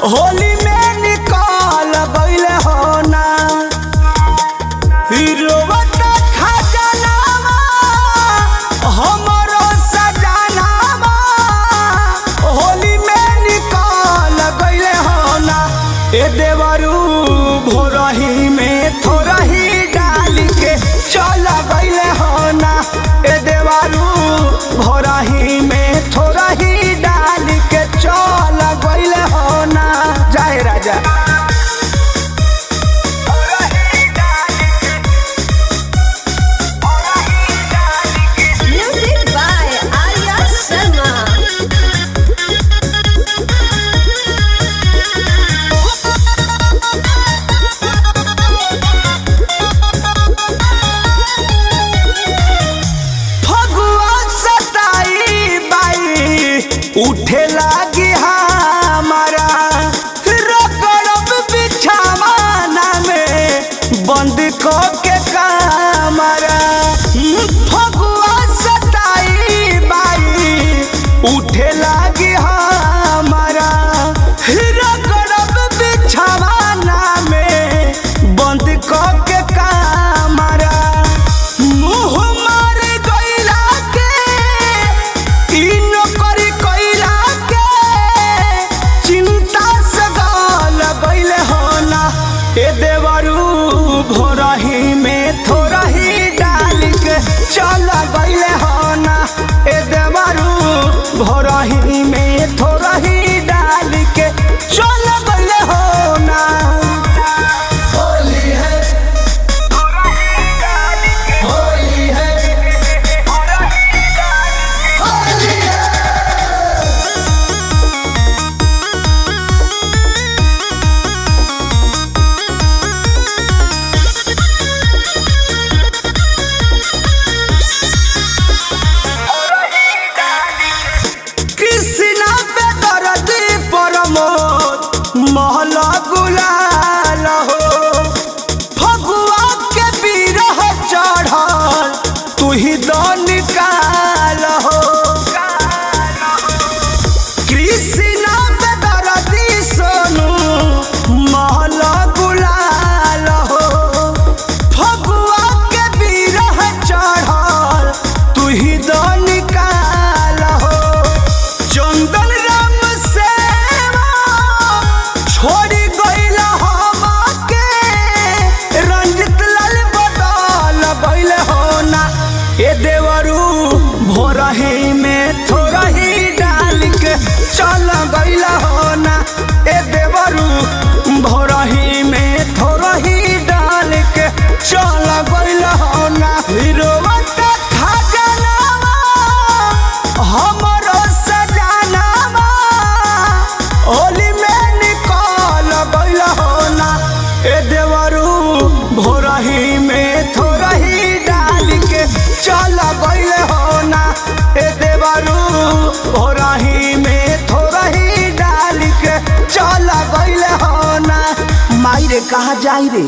होली में निकाल गइले हो ना रोवत खजनावा हमरो सजनावा होली में निकाल गइले हो ना ए देवरू भोरही में थोरही डाल के चल गइले हो ना ए देवरू भोरही में थोरही डाल के चल गइले हो ना जय राजा उठे लागी हमारा रगड़ब बिछावाना में बंद को के कमरा फगुआ सताई बाई उठे लागी हमारा रगड़ब बिछावाना में बंद को के कमरा मुँह मार गइला के इन करी ए देवरू भोरही में थोरही डाल के चल गइले हो ना ए देवरू भोरही में थोरही डाल के चल गइले हो ना होली है होली है होली है महला गुलाल हो फगुआ के बिरह चढ़ल तू ही दो निकाल हो कृष्णा पे दर्दी सोनू महला गुलाल हो फगुआ के बिरह चढ़ल तू ही दो निकाल हो चंदन राम से छोड़ी गइला हमके रंजित लाल बदल गइले हो ना ए देवरू भोरही में थोरही डाल के चल गइला हो ना ए देवरू भोरही में थोरही डाल के चल गइला हो ना रोवत खजनावा हमरो सजनावा होली में निकाल गइला हो ना ए देवरू भोरही में थोरही डाल के चल गइले हो ना ए देवरू भोरही में थोरही डाल के चल गइले हो ना माई रे कहाँ जाई रे।